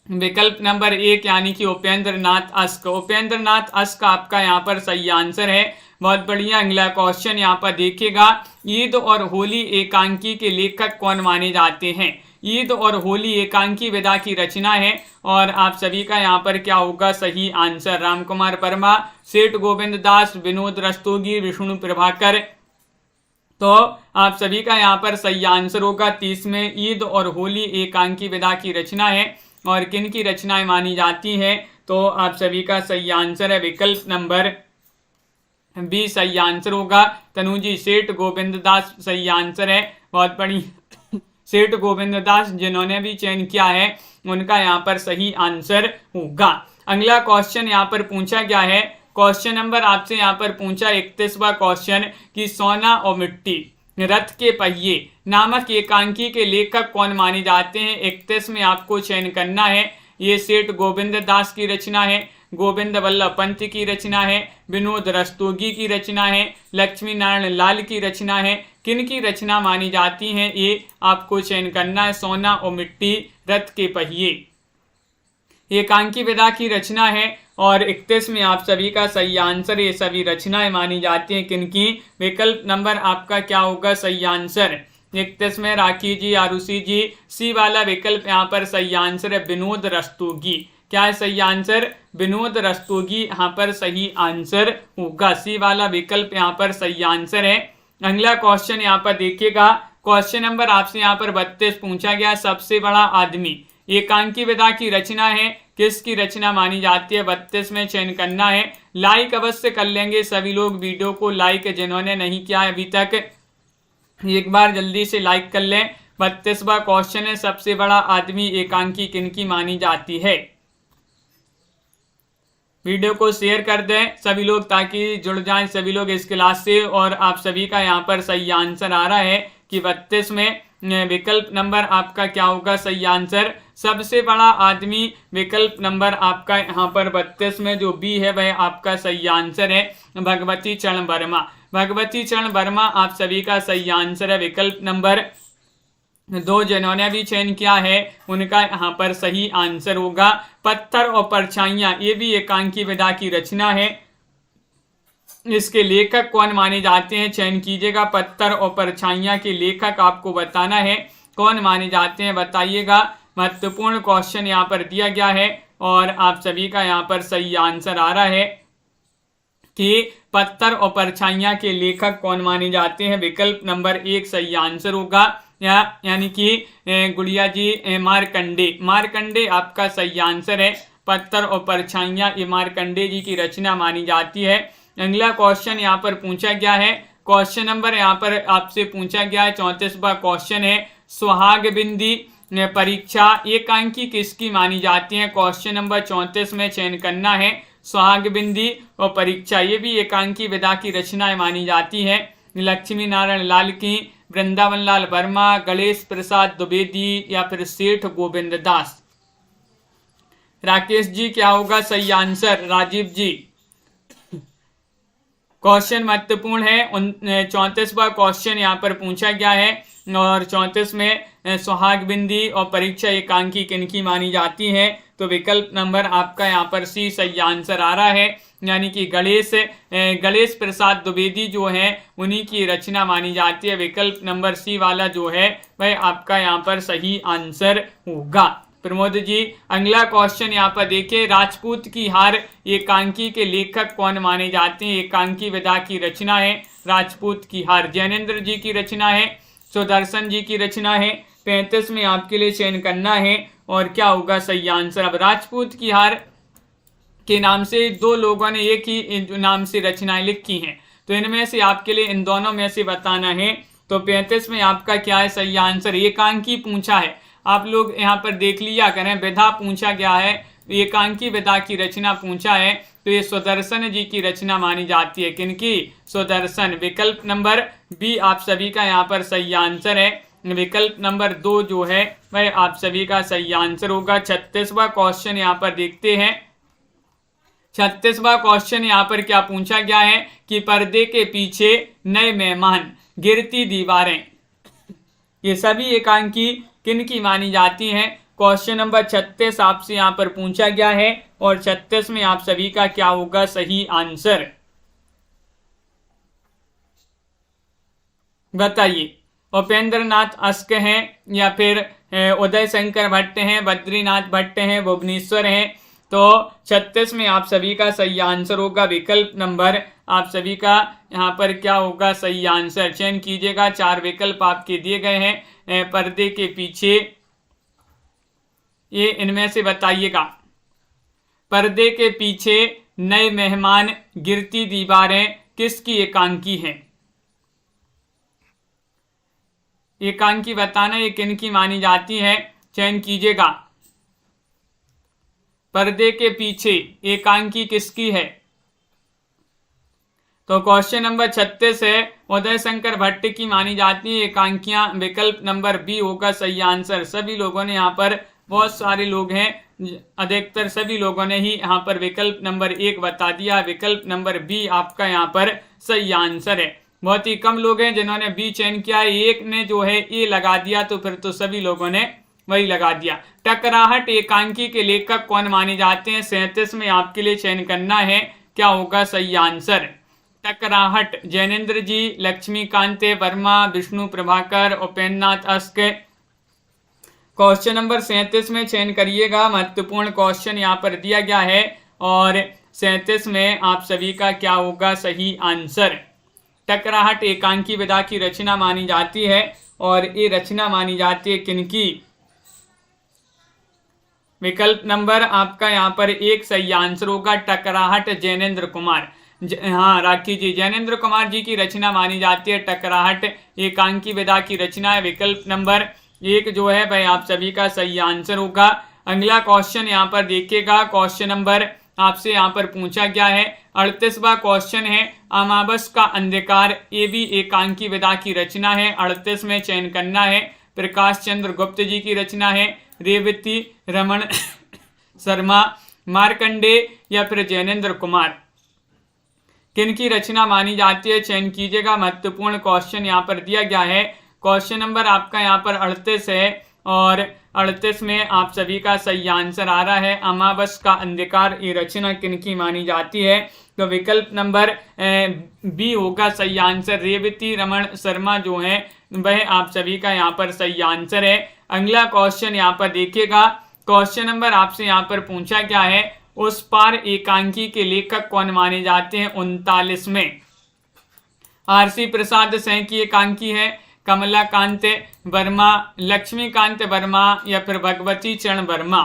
विकल्प नंबर 1 यानी कि उपेंद्र नाथ अस्क। उपेंद्र नाथ अस्क आपका यहाँ पर सही आंसर है, बहुत बढ़िया। अगला क्वेश्चन यहाँ पर देखिएगा, ईद और होली एकांकी के लेखक कौन माने जाते हैं? ईद और होली एकांकी विधा की रचना है और आप सभी का यहाँ पर क्या होगा सही आंसर? रामकुमार वर्मा, सेठ गोविंद दास, विनोद रस्तोगी, विष्णु प्रभाकर। तो आप सभी का यहाँ पर सही आंसर होगा 30 में ईद और होली एकांकी विधा की रचना है और किन की रचनाएं मानी जाती हैं? तो आप सभी का सही आंसर है विकल्प नंबर बी सही आंसर होगा। तनुजी, सेठ गोविंद दास सही आंसर है, बहुत बड़ी। सेठ गोविंद दास जिन्होंने भी चयन किया है उनका यहाँ पर सही आंसर होगा। अगला क्वेश्चन यहाँ पर पूछा गया है, क्वेश्चन नंबर आपसे यहाँ पर पूछा 31वां क्वेश्चन कि सोना और मिट्टी रथ के पहिए नामक एकांकी के लेखक कौन माने जाते हैं? 31 में आपको चयन करना है। ये सेठ गोविंद दास की रचना है, गोविंद वल्लभ पंत की रचना है, विनोद रस्तोगी की रचना है, लक्ष्मी नारायण लाल की रचना है, किन की रचना मानी जाती है? ये आपको चयन करना है। सोना और मिट्टी रथ के पहिए एकांकी विधा की रचना है और 31 में आप सभी का सही आंसर, ये सभी रचनाएं मानी जाती हैं किनकी? विकल्प नंबर आपका क्या होगा सही आंसर? 31 में राखी जी, आरुषि जी, सी वाला विकल्प यहाँ पर सही आंसर है विनोद रस्तोगी। क्या है सही आंसर? विनोद रस्तोगी यहाँ पर सही आंसर होगा, सी वाला विकल्प यहाँ पर सही आंसर है। अगला क्वेश्चन यहाँ पर देखिएगा, क्वेश्चन नंबर आपसे यहाँ पर 32 पूछा गया, सबसे बड़ा आदमी एकांकी विधा की रचना है, किसकी रचना मानी जाती है? 32 में चयन करना है। लाइक अवश्य कर लेंगे सभी लोग, वीडियो को लाइक जिन्होंने नहीं किया है अभी तक एक बार जल्दी से लाइक कर लें। 32वां क्वेश्चन है, सबसे बड़ा आदमी एकांकी किनकी मानी जाती है? वीडियो को शेयर कर दें सभी लोग ताकि जुड़ जाएं सभी लोग इस क्लास से। और आप सभी का यहाँ पर सही आंसर आ रहा है कि 32 में विकल्प नंबर आपका क्या होगा सही आंसर? सबसे बड़ा आदमी विकल्प नंबर आपका यहाँ पर 32 में जो बी है वह आपका सही आंसर है, भगवती चरण वर्मा। भगवती चरण वर्मा आप सभी का सही आंसर है, विकल्प नंबर 2 जिन्होंने भी चयन किया है उनका यहाँ पर सही आंसर होगा। पत्थर और परछाइयां, ये भी एकांकी विधा की रचना है, इसके लेखक कौन माने जाते हैं? चयन कीजिएगा। पत्थर और परछाइयां के लेखक आपको बताना है कौन माने जाते हैं, बताइएगा। महत्वपूर्ण क्वेश्चन यहाँ पर दिया गया है और आप सभी का यहाँ पर सही आंसर आ रहा है कि पत्थर और परछाइयां के लेखक कौन माने जाते हैं? विकल्प नंबर 1 सही आंसर होगा, यानी कि गुड़िया जी मार्कंडे। मार्कंडे आपका सही आंसर है। पत्थर और परछाइयां ये मार्कंडे जी की रचना मानी जाती है। अगला क्वेश्चन यहाँ पर पूछा गया है, क्वेश्चन नंबर यहाँ पर आपसे पूछा गया है 34वां क्वेश्चन है, सुहाग बिंदी परीक्षा एकांकी किसकी मानी जाती है? क्वेश्चन नंबर 34 में चयन करना है। सुहाग बिंदी और परीक्षा ये भी एकांकी विधा की रचनाएं मानी जाती है, लक्ष्मी नारायण लाल की, वृंदावन लाल वर्मा, गणेश प्रसाद द्विवेदी, या फिर सेठ गोविंद दास। राकेश जी क्या होगा सही आंसर? राजीव जी। क्वेश्चन महत्वपूर्ण है। 34वां क्वेश्चन यहाँ पर पूछा गया है और 34 में सुहाग बिंदी और परीक्षा एकांकी किनकी मानी जाती है? तो विकल्प नंबर आपका यहाँ पर सी सही आंसर आ रहा है, यानी कि गणेश प्रसाद द्विवेदी जो है उन्हीं की रचना मानी जाती है। विकल्प नंबर सी वाला जो है वह आपका यहाँ पर सही आंसर होगा। प्रमोद जी अगला क्वेश्चन यहाँ पर देखिए, राजपूत की हार एकांकी के लेखक कौन माने जाते हैं? एकांकी विधा की रचना है, राजपूत की हार जैनेन्द्र जी की रचना है, सुदर्शन जी की रचना है। 35 में आपके लिए चयन करना है और क्या होगा सही आंसर। अब राजपूत की हार के नाम से दो लोगों ने एक ही नाम से रचनाएं लिखी हैं, तो इनमें से आपके लिए इन दोनों में से बताना है। तो 35 में आपका क्या है सही आंसर। एकांकी पूछा है, आप लोग यहाँ पर देख लिया करें, विधा पूछा गया है, एकांकी विधा की रचना पूछा है, तो ये सुदर्शन जी की रचना मानी जाती है। किनकी? सुदर्शन। विकल्प नंबर बी आप सभी का यहाँ पर सही आंसर है। विकल्प नंबर 2 जो है वह आप सभी का सही आंसर होगा। 36वां क्वेश्चन यहाँ पर देखते हैं। 36वां क्वेश्चन यहाँ पर क्या पूछा गया है कि पर्दे के पीछे नए मेहमान, गिरती दीवारें, ये सभी एकांकी किनकी मानी जाती हैं। क्वेश्चन नंबर 36 आपसे यहाँ पर पूछा गया है और 36 में आप सभी का क्या होगा सही आंसर, बताइए। उपेंद्र नाथ अस्क हैं या फिर उदय शंकर भट्ट हैं, बद्रीनाथ भट्ट हैं, भुवनेश्वर हैं। तो 36 में आप सभी का सही आंसर होगा विकल्प नंबर आप सभी का यहाँ पर क्या होगा सही आंसर। चयन कीजिएगा, 4 विकल्प आपके दिए गए हैं। पर्दे के पीछे, ये इनमें से बताइएगा। पर्दे के पीछे नए मेहमान, गिरती दीवारें किसकी एकांकी है। एकांकी बताना ये किनकी मानी जाती है, चयन कीजिएगा। पर्दे के पीछे एकांकी किसकी है। तो क्वेश्चन नंबर 36 है उदय शंकर भट्ट की मानी जाती है एकांकियां। विकल्प नंबर बी होगा सही आंसर। सभी लोगों ने यहाँ पर, बहुत सारे लोग हैं, अधिकतर सभी लोगों ने ही यहाँ पर विकल्प नंबर 1 बता दिया। विकल्प नंबर बी आपका यहाँ पर सही आंसर है। बहुत ही कम लोग हैं जिन्होंने बी चयन किया है। एक ने जो है ए लगा दिया, तो फिर तो सभी लोगों ने वही लगा दिया। टकराहट एकांकी के लेखक कौन माने जाते हैं। 37 में आपके लिए चयन करना है, क्या होगा सही आंसर। टकराहट जैनेन्द्र जी, Laxmikant Verma, Vishnu Prabhakar, Upendra Nath ask. Question number 37 में चयन करिएगा, महत्वपूर्ण क्वेश्चन यहाँ पर दिया गया है और 37 में आप सभी का क्या होगा सही आंसर। टकराहट एकांकी विधा की रचना मानी जाती है और ये रचना मानी जाती है किनकी। विकल्प नंबर आपका यहाँ पर 1 सही आंसर होगा। टकराहट जैनेन्द्र कुमार, हाँ राखी जी, जैनेन्द्र कुमार जी की रचना मानी जाती है। टकराहट एकांकी विधा की रचना है। विकल्प नंबर 1 जो है भाई आप सभी का सही आंसर होगा। अगला क्वेश्चन यहाँ पर देखिएगा। क्वेश्चन नंबर आपसे यहाँ पर पूछा गया है 38वां क्वेश्चन है अमावस का अंधकार, ये भी एकांकी विधा की रचना है। 38 में चयन करना है। प्रकाश चंद्र गुप्त जी की रचना है, रेवती रमन शर्मा, मार्कंडे या फिर जैनेन्द्र कुमार, किनकी रचना मानी जाती है, चयन कीजिएगा। महत्वपूर्ण क्वेश्चन यहाँ पर दिया गया है। क्वेश्चन नंबर आपका यहाँ पर 38 है और 38 में आप सभी का सही आंसर आ रहा है अमावस का अंधकार, ये रचना किनकी मानी जाती है। तो विकल्प नंबर बी होगा सही आंसर। रेवती रमन शर्मा जो है वह आप सभी का यहाँ पर सही आंसर है। अगला क्वेश्चन यहाँ पर देखिएगा। क्वेश्चन नंबर आपसे यहाँ पर पूछा गया है उस पार एकांकी के लेखक कौन माने जाते हैं 39 में। आरसी प्रसाद सिंह की एकांकी है, कमलाकांत वर्मा, लक्ष्मीकांत वर्मा या फिर भगवती चरण वर्मा।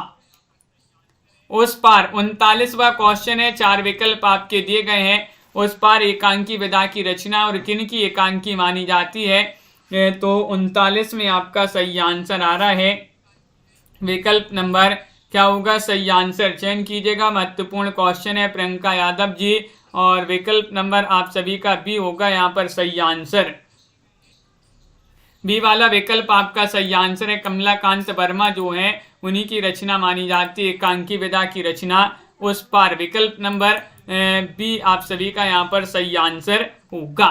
उस पार 39वां क्वेश्चन है, 4 विकल्प आपके दिए गए हैं। उस पार एकांकी विधा की रचना और किनकी एकांकी मानी जाती है। तो 39 में आपका सही आंसर आ रहा है। विकल्प नंबर क्या होगा सही आंसर, चयन कीजिएगा। महत्वपूर्ण क्वेश्चन है, प्रियंका यादव जी, और विकल्प नंबर आप सभी का बी होगा यहाँ पर सही आंसर। बी वाला विकल्प आपका सही आंसर है। कमलाकांत वर्मा जो है उन्हीं की रचना मानी जाती है एकांकी विधा की रचना उस पार। विकल्प नंबर बी आप सभी का यहाँ पर सही आंसर होगा।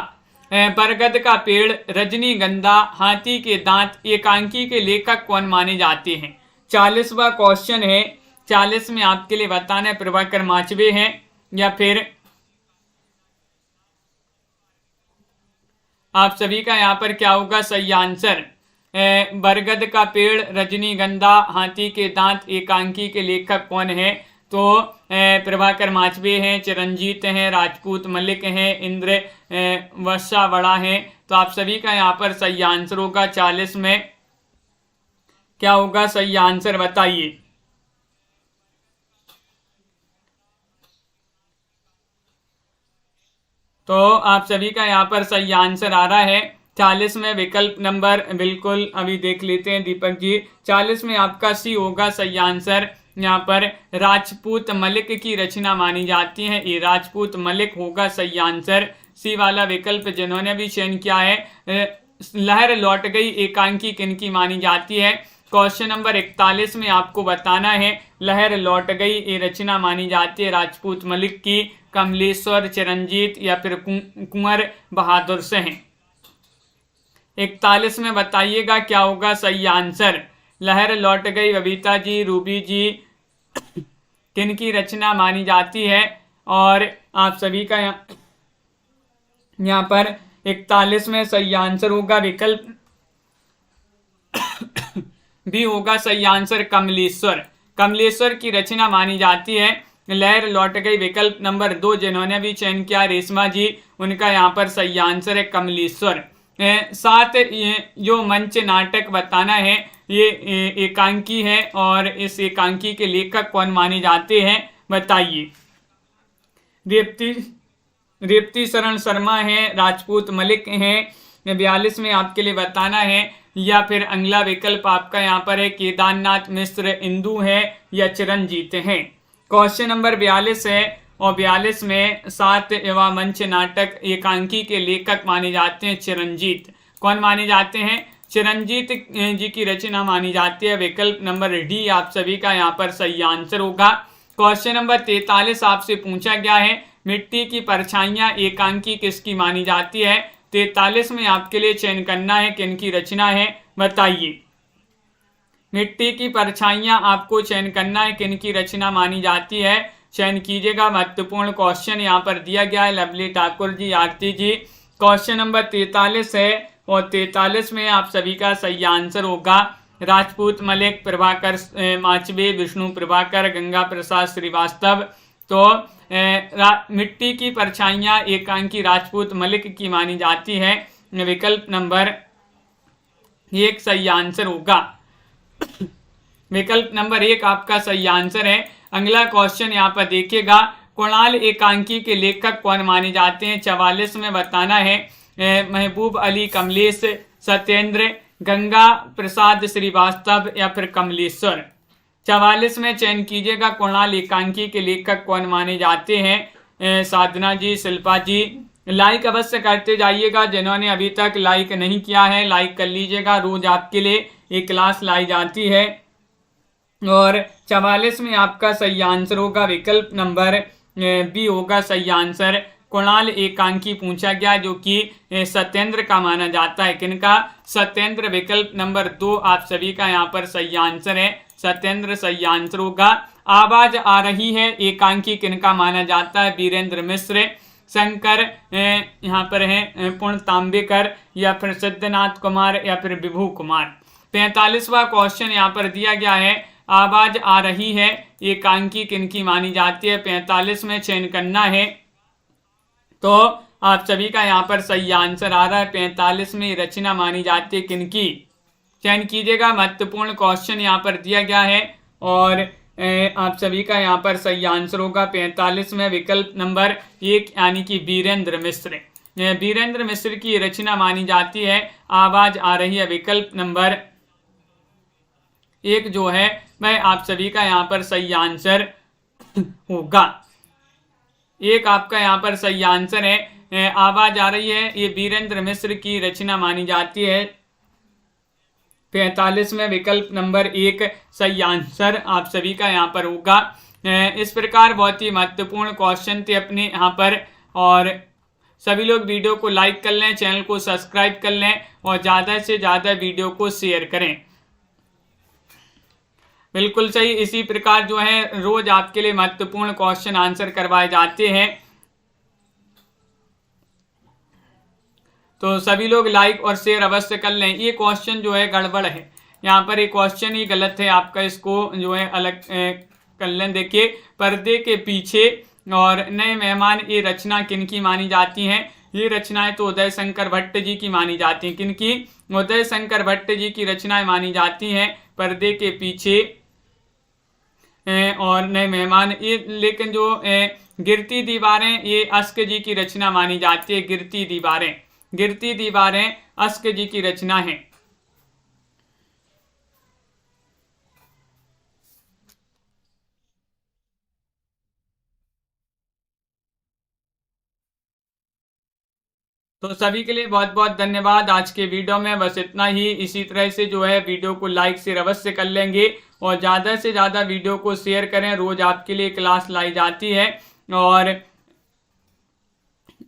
बरगद का पेड़, रजनीगंधा, हाथी के दांत, एकांकी के लेखक कौन माने जाते हैं। 40वां क्वेश्चन है। 40 में आपके लिए बताना है प्रभाकर माचवे हैं या फिर आप सभी का यहाँ पर क्या होगा सही आंसर। बरगद का पेड़, रजनीगंधा, हाथी के दांत, एकांकी के लेखक कौन है। तो प्रभाकर माचवे हैं, चिरंजीत हैं, राजपूत मलिक हैं, इंद्र वत्सा बड़ा हैं। तो आप सभी का यहाँ पर सही आंसर होगा 40 में क्या होगा सही आंसर बताइए। तो आप सभी का यहाँ पर सही आंसर आ रहा है 40 में विकल्प नंबर, बिल्कुल अभी देख लेते हैं दीपक जी। 40 में आपका सी होगा सही आंसर। यहाँ पर राजपूत मलिक की रचना मानी जाती है, ये राजपूत मलिक होगा सही आंसर। सी वाला विकल्प जिन्होंने भी चयन किया है। लहर लौट गई एकांकी किनकी मानी जाती है? क्वेश्चन नंबर 41 में आपको बताना है लहर लौट गई ये रचना मानी जाती है राजपूत मलिक की, कमलेश्वर, चिरंजीत या फिर कुंवर बहादुर से हैं। 41 में बताइएगा क्या होगा सही आंसर। लहर लौट गई बबीता जी, रूबी जी किनकी रचना मानी जाती है? और आप सभी का यहाँ पर 41 में सही आंसर होगा विकल्प भी होगा सही आंसर कमलेश्वर। कमलेश्वर की रचना मानी जाती है लहर लौट गई विकल्प नंबर 2 जिन्होंने भी चयन किया रेशमा जी, उनका यहाँ पर सही आंसर है कमलेश्वर। साथ जो मंच नाटक बताना है ये एकांकी है और इस एकांकी के लेखक कौन माने जाते हैं बताइए। रेवती शरण शर्मा है, राजपूत मलिक हैं, 42 में आपके लिए बताना है, या फिर अगला विकल्प आपका यहाँ पर है केदारनाथ मिश्र, इंदु है या चिरंजीत हैं। क्वेश्चन नंबर 42 है और 42 में 7 युवा मंच नाटक एकांकी के लेखक माने जाते हैं चिरंजीत। कौन माने जाते हैं? चिरंजीत जी की रचना मानी जाती है। विकल्प नंबर डी आप सभी का यहाँ पर सही आंसर होगा। क्वेश्चन नंबर 43 आपसे पूछा गया है मिट्टी की परछाइयाँ एकांकी किसकी मानी जाती है? 43 में आपके लिए चयन करना है किनकी रचना है बताइए। मिट्टी की परछाइयाँ आपको चयन करना है किनकी रचना मानी जाती है, चयन कीजिएगा। महत्वपूर्ण क्वेश्चन यहाँ पर दिया गया है। लवली ठाकुर जी, आरती जी, क्वेश्चन नंबर 43 है और 43 में आप सभी का सही आंसर होगा राजपूत मलिक, प्रभाकर माचवे, विष्णु प्रभाकर, गंगा प्रसाद श्रीवास्तव। तो मिट्टी की परछाइयाँ एकांकी राजपूत मलिक की मानी जाती है। विकल्प नंबर 1 सही आंसर होगा। विकल्प नंबर 1 आपका सही आंसर है। अगला क्वेश्चन यहाँ पर देखिएगा कुणाल एकांकी के लेखक कौन माने जाते हैं? 44 में बताना है महबूब अली, कमलेश, सत्येंद्र, गंगा प्रसाद श्रीवास्तव या फिर कमलेश्वर। 44 में चयन कीजिएगा कुणाल एकांकी के लेखक कौन माने जाते हैं। साधना जी, शिल्पा जी, लाइक अवश्य करते जाइएगा। जिन्होंने अभी तक लाइक नहीं किया है लाइक कर लीजिएगा। रोज आपके लिए एक क्लास लाई जाती है। और 44 में आपका सही आंसर होगा विकल्प नंबर बी होगा सही आंसर। कुणाल एकांकी पूछा गया जो कि सत्येंद्र का माना जाता है। किनका? सत्येंद्र। विकल्प नंबर 2 आप सभी का यहाँ पर सही आंसर है। सत्येंद्र सही आंसर होगा। आवाज आ रही है एकांकी किनका माना जाता है? वीरेंद्र मिश्र, शंकर यहाँ पर है पूर्ण तांबेकर या फिर सिद्धनाथ कुमार या फिर विभू कुमार। 45वां क्वेश्चन यहाँ पर दिया गया है आवाज आ रही है एकांकी किनकी मानी जाती है? 45 में चयन करना है। तो आप सभी का यहाँ पर सही आंसर आ रहा है 45 में रचना मानी जाती है किनकी, चयन कीजिएगा। महत्वपूर्ण क्वेश्चन यहाँ पर दिया गया है और आप सभी का यहाँ पर सही आंसर होगा 45 में विकल्प नंबर 1 यानी कि वीरेंद्र मिश्र। वीरेंद्र मिश्र की रचना मानी जाती है आवाज आ रही है। विकल्प नंबर 1 जो है वह आप सभी का यहाँ पर सही आंसर होगा। 1 आपका यहाँ पर सही आंसर है। आवाज आ रही है ये वीरेंद्र मिश्र की रचना मानी जाती है। 45 में विकल्प नंबर 1 सही आंसर आप सभी का यहाँ पर होगा। इस प्रकार बहुत ही महत्वपूर्ण क्वेश्चन थे अपने यहाँ पर और सभी लोग वीडियो को लाइक कर लें, चैनल को सब्सक्राइब कर लें और ज़्यादा से ज़्यादा वीडियो को शेयर करें। बिल्कुल सही। इसी प्रकार जो है रोज आपके लिए महत्वपूर्ण क्वेश्चन आंसर करवाए जाते हैं। तो सभी लोग लाइक और शेयर अवश्य कर लें। ये क्वेश्चन जो है गड़बड़ है, यहाँ पर एक क्वेश्चन ही गलत है, आपका इसको जो है अलग कर लें। देखिए, पर्दे के पीछे और नए मेहमान, ये रचना किनकी मानी जाती हैं? ये रचनाएं तो उदय शंकर भट्ट जी की मानी जाती हैं। किनकी? उदय शंकर भट्ट जी की रचनाएं मानी जाती हैं, पर्दे के पीछे और नए मेहमान। ये लेकिन जो गिरती दीवारें, ये अस्क जी की रचना मानी जाती है। गिरती दीवारें, गिरती दीवारें अस्क जी की रचना है। तो सभी के लिए बहुत बहुत धन्यवाद। आज के वीडियो में बस इतना ही। इसी तरह से जो है वीडियो को लाइक शेयर अवश्य कर लेंगे और ज़्यादा से ज़्यादा वीडियो को शेयर करें। रोज आपके लिए क्लास लाई जाती है और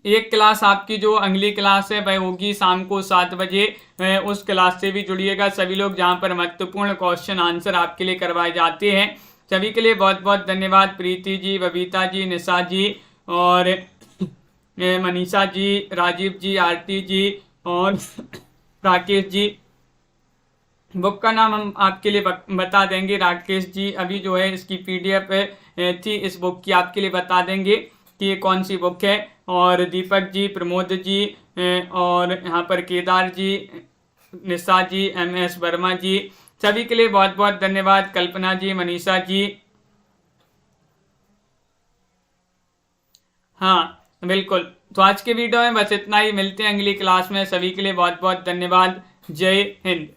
एक क्लास आपकी जो अगली क्लास है वह होगी शाम को 7 बजे। उस क्लास से भी जुड़िएगा सभी लोग, जहां पर महत्वपूर्ण क्वेश्चन आंसर आपके लिए करवाए जाते हैं। सभी के लिए बहुत बहुत धन्यवाद। प्रीति जी, बबीता जी, निशा जी और मनीषा जी, राजीव जी, आरती जी और राकेश जी। बुक का नाम हम आपके लिए बता देंगे। राकेश जी अभी जो है इसकी PDF थी, इस बुक की आपके लिए बता देंगे कि ये कौन सी बुक है। और दीपक जी, प्रमोद जी और यहाँ पर केदार जी, निशा जी, MS वर्मा जी, सभी के लिए बहुत बहुत धन्यवाद। कल्पना जी, मनीषा जी। हाँ बिल्कुल। तो आज के वीडियो में बस इतना ही। मिलते हैं अगली क्लास में। सभी के लिए बहुत बहुत धन्यवाद। जय हिंद।